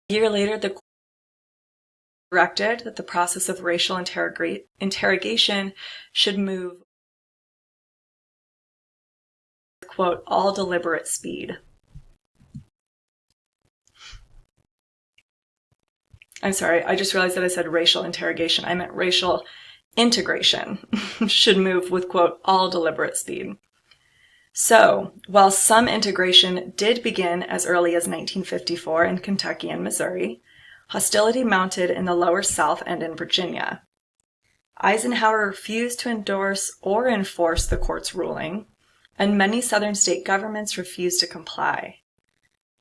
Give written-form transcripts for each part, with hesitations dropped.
A year later, the court directed that the process of racial interrogation should move, quote, all deliberate speed. I'm sorry, I just realized that I said racial interrogation. I meant racial integration should move with, quote, all deliberate speed. So, while some integration did begin as early as 1954 in Kentucky and Missouri, hostility mounted in the lower South and in Virginia. Eisenhower refused to endorse or enforce the court's ruling, and many Southern state governments refused to comply.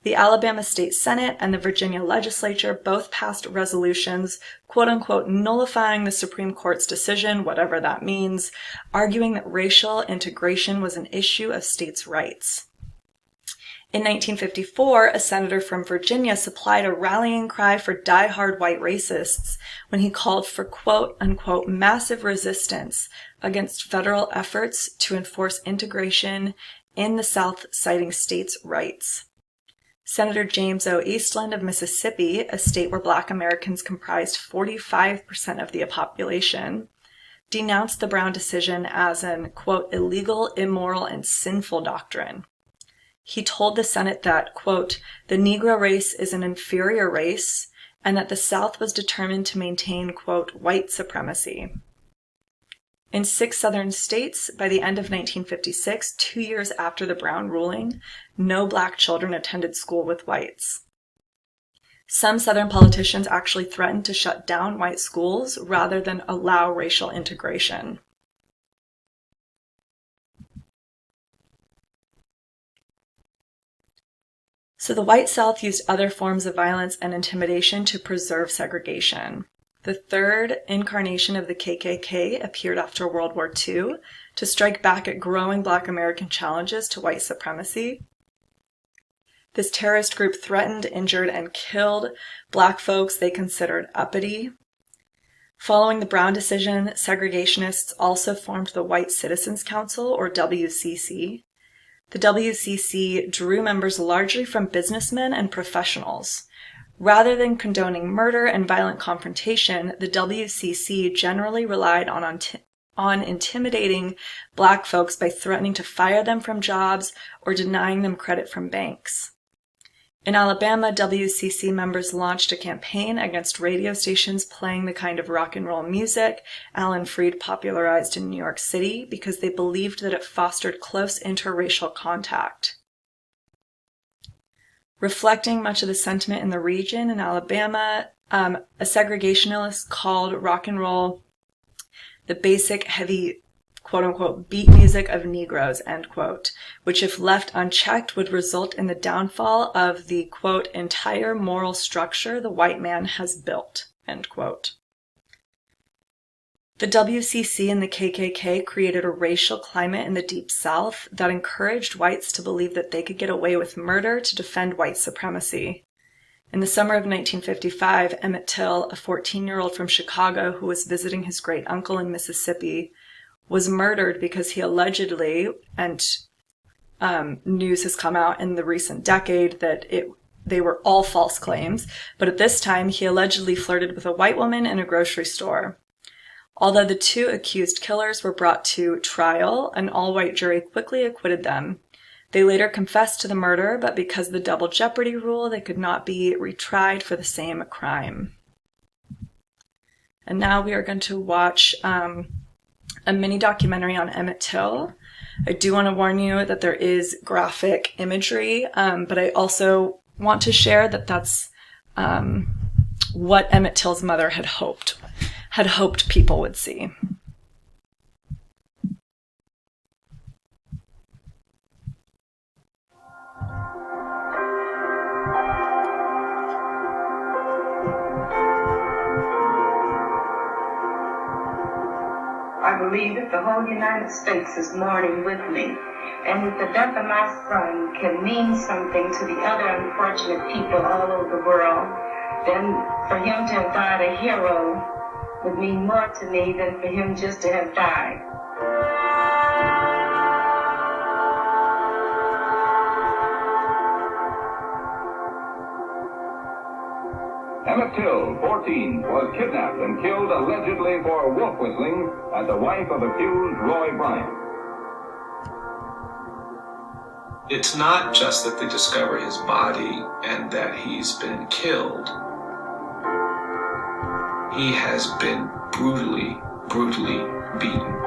The Alabama State Senate and the Virginia legislature both passed resolutions, quote-unquote, nullifying the Supreme Court's decision, whatever that means, arguing that racial integration was an issue of states' rights. In 1954, a senator from Virginia supplied a rallying cry for die-hard white racists when he called for, quote-unquote, massive resistance against federal efforts to enforce integration in the South, citing states' rights. Senator James O. Eastland of Mississippi, a state where Black Americans comprised 45% of the population, denounced the Brown decision as an, quote, illegal, immoral, and sinful doctrine. He told the Senate that, quote, the Negro race is an inferior race, and that the South was determined to maintain, quote, white supremacy. In 6 Southern states, by the end of 1956, 2 years after the Brown ruling, no Black children attended school with whites. Some Southern politicians actually threatened to shut down white schools rather than allow racial integration. So the white South used other forms of violence and intimidation to preserve segregation. The third incarnation of the KKK appeared after World War II to strike back at growing Black American challenges to white supremacy. This terrorist group threatened, injured, and killed Black folks they considered uppity. Following the Brown decision, segregationists also formed the White Citizens Council, or WCC. The WCC drew members largely from businessmen and professionals. Rather than condoning murder and violent confrontation, the WCC generally relied on intimidating Black folks by threatening to fire them from jobs or denying them credit from banks. In Alabama, WCC members launched a campaign against radio stations playing the kind of rock and roll music Alan Freed popularized in New York City because they believed that it fostered close interracial contact. Reflecting much of the sentiment in the region in Alabama, a segregationalist called rock and roll the basic, heavy, quote-unquote, beat music of Negroes, end quote, which if left unchecked would result in the downfall of the, quote, entire moral structure the white man has built, end quote. The WCC and the KKK created a racial climate in the Deep South that encouraged whites to believe that they could get away with murder to defend white supremacy. In the summer of 1955, Emmett Till, a 14-year-old from Chicago who was visiting his great-uncle in Mississippi, was murdered because he allegedly, and news has come out in the recent decade that they were all false claims, but at this time he allegedly flirted with a white woman in a grocery store. Although the 2 accused killers were brought to trial, an all-white jury quickly acquitted them. They later confessed to the murder, but because of the double jeopardy rule, they could not be retried for the same crime. And now we are going to watch a mini documentary on Emmett Till. I do want to warn you that there is graphic imagery, but I also want to share that that's what Emmett Till's mother had hoped people would see. I believe that the whole United States is mourning with me, and that the death of my son can mean something to the other unfortunate people all over the world, then for him to have died a hero would mean more to me than for him just to have died. Emmett Till, 14, was kidnapped and killed allegedly for wolf whistling as the wife of accused Roy Bryant. It's not just that they discover his body and that he's been killed. He has been brutally, brutally beaten.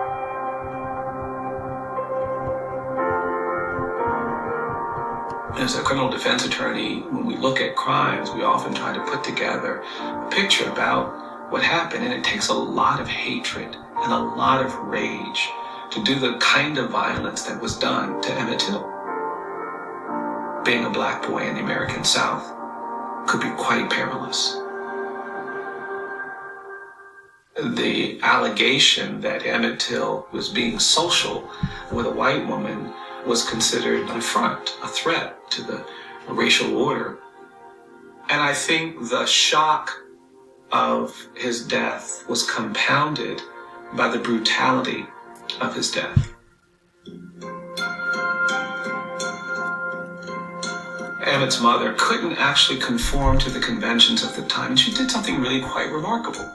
As a criminal defense attorney, when we look at crimes, we often try to put together a picture about what happened, and it takes a lot of hatred and a lot of rage to do the kind of violence that was done to Emmett Till. Being a black boy in the American South could be quite perilous. The allegation that Emmett Till was being social with a white woman was considered an affront, a threat to the racial order. And I think the shock of his death was compounded by the brutality of his death. Emmett's mother couldn't actually conform to the conventions of the time, and she did something really quite remarkable.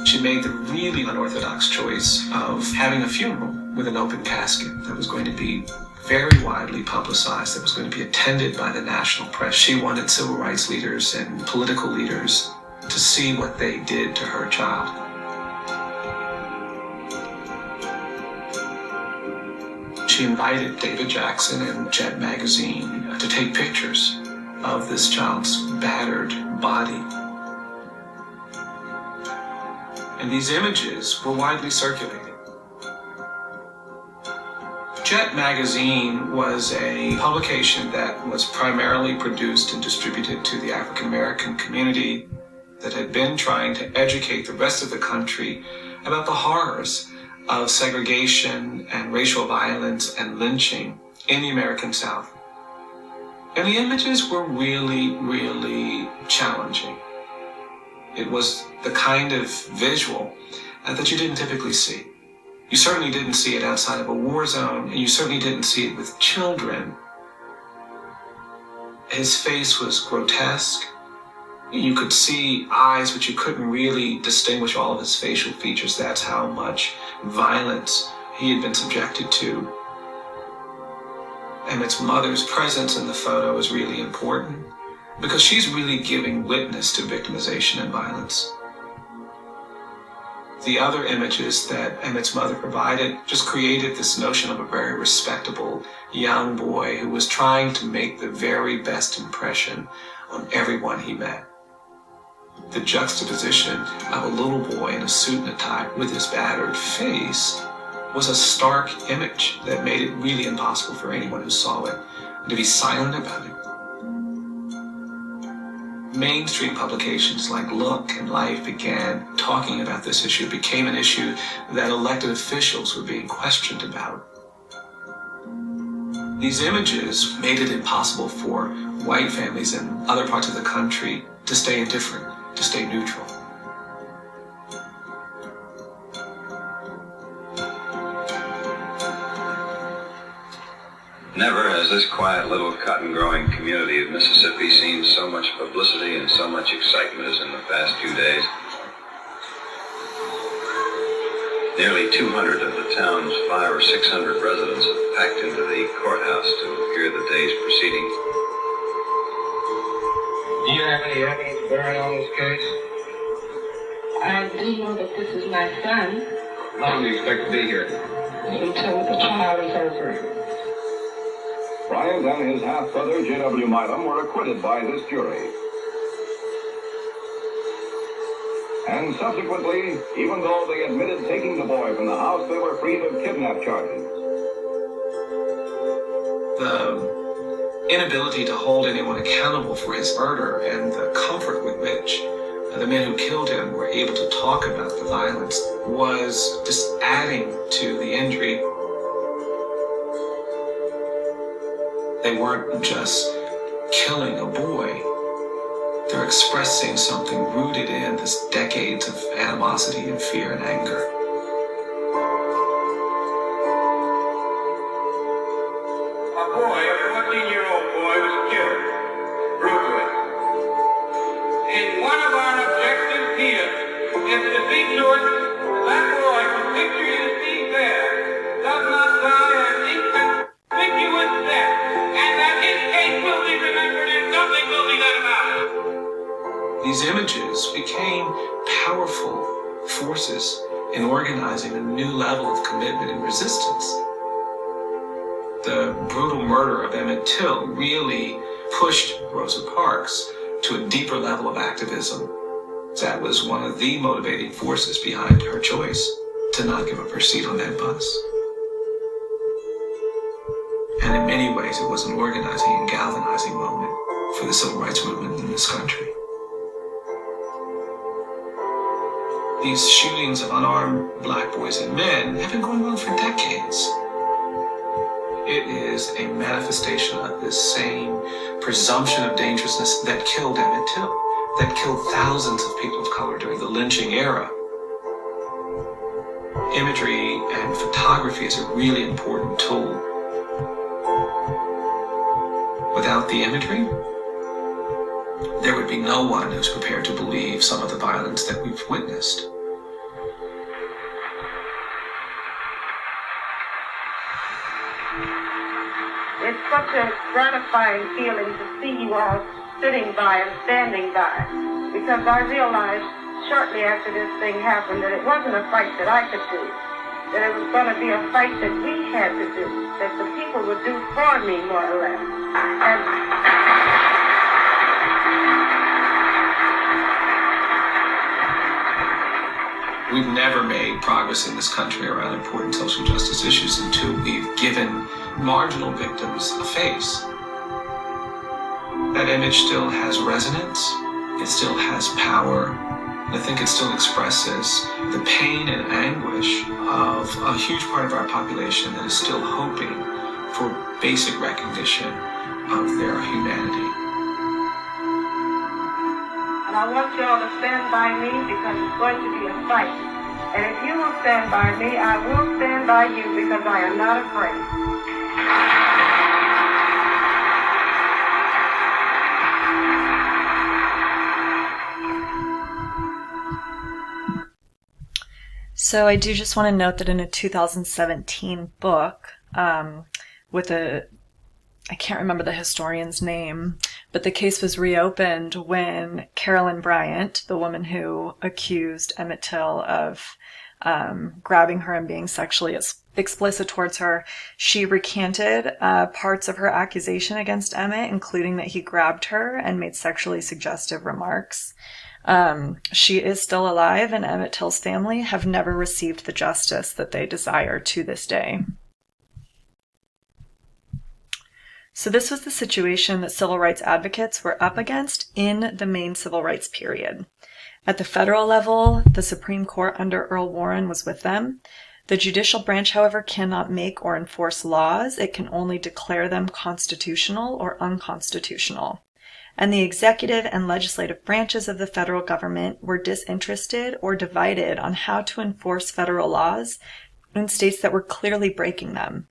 She made the really unorthodox choice of having a funeral with an open casket that was going to be very widely publicized, that was going to be attended by the national press. She wanted civil rights leaders and political leaders to see what they did to her child. She invited David Jackson and Jet magazine to take pictures of this child's battered body. And these images were widely circulated. Jet magazine was a publication that was primarily produced and distributed to the African American community that had been trying to educate the rest of the country about the horrors of segregation and racial violence and lynching in the American South. And the images were really, really challenging. It was the kind of visual that you didn't typically see. You certainly didn't see it outside of a war zone, and you certainly didn't see it with children. His face was grotesque. You could see eyes, but you couldn't really distinguish all of his facial features. That's how much violence he had been subjected to. Emmett's mother's presence in the photo is really important because she's really giving witness to victimization and violence. The other images that Emmett's mother provided just created this notion of a very respectable young boy who was trying to make the very best impression on everyone he met. The juxtaposition of a little boy in a suit and a tie with his battered face was a stark image that made it really impossible for anyone who saw it to be silent about it. Mainstream publications like Look and Life began talking about this issue. It became an issue that elected officials were being questioned about. These images made it impossible for white families in other parts of the country to stay indifferent, to stay neutral. Never has this quiet little cotton-growing community of Mississippi seen so much publicity and so much excitement as in the past few days. Nearly 200 of the town's 500 or 600 residents have packed into the courthouse to hear the day's proceedings. Do you have any evidence bearing on this case? I do know that this is my son. How long do you expect to be here? Until the trial is over. Bryant and his half-brother, J.W. Milam, were acquitted by this jury. And subsequently, even though they admitted taking the boy from the house, they were freed of kidnap charges. The inability to hold anyone accountable for his murder and the comfort with which the men who killed him were able to talk about the violence was just adding to the injury. They weren't just killing a boy. They're expressing something rooted in this decades of animosity and fear and anger. A boy, a 14-year-old boy, was killed brutally. forces in organizing a new level of commitment and resistance. The brutal murder of Emmett Till really pushed Rosa Parks to a deeper level of activism. That was one of the motivating forces behind her choice to not give up her seat on that bus. And in many ways, it was an organizing and galvanizing moment for the civil rights movement in this country. These shootings of unarmed black boys and men have been going on for decades. It is a manifestation of this same presumption of dangerousness that killed Emmett Till, that killed thousands of people of color during the lynching era. Imagery and photography is a really important tool. Without the imagery, there would be no one who's prepared to believe some of the violence that we've witnessed. It's such a gratifying feeling to see you all sitting by and standing by, because I realized shortly after this thing happened that it wasn't a fight that I could do, that it was going to be a fight that we had to do, that the people would do for me, more or less. We've never made progress in this country around important social justice issues until we've given marginal victims a face. That image still has resonance, it still has power, and I think it still expresses the pain and anguish of a huge part of our population that is still hoping for basic recognition of their humanity. And I want you all to stand by me because it's going to be a fight. And if you will stand by me, I will stand by you because I am not afraid. So I do just want to note that in a 2017 book with I can't remember the historian's name, but the case was reopened when Carolyn Bryant, the woman who accused Emmett Till of grabbing her and being sexually explicit towards her, she recanted parts of her accusation against Emmett, including that he grabbed her and made sexually suggestive remarks. She is still alive, and Emmett Till's family have never received the justice that they desire to this day. So this was the situation that civil rights advocates were up against in the main civil rights period. At the federal level, the Supreme Court under Earl Warren was with them. The judicial branch, however, cannot make or enforce laws. It can only declare them constitutional or unconstitutional. And the executive and legislative branches of the federal government were disinterested or divided on how to enforce federal laws in states that were clearly breaking them.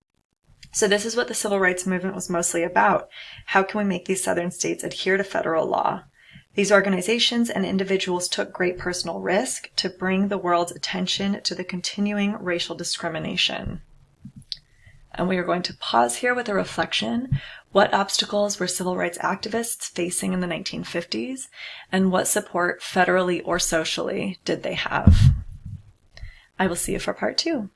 So this is what the civil rights movement was mostly about. How can we make these southern states adhere to federal law? These organizations and individuals took great personal risk to bring the world's attention to the continuing racial discrimination. And we are going to pause here with a reflection. What obstacles were civil rights activists facing in the 1950s, and what support, federally or socially, did they have? I will see you for part 2.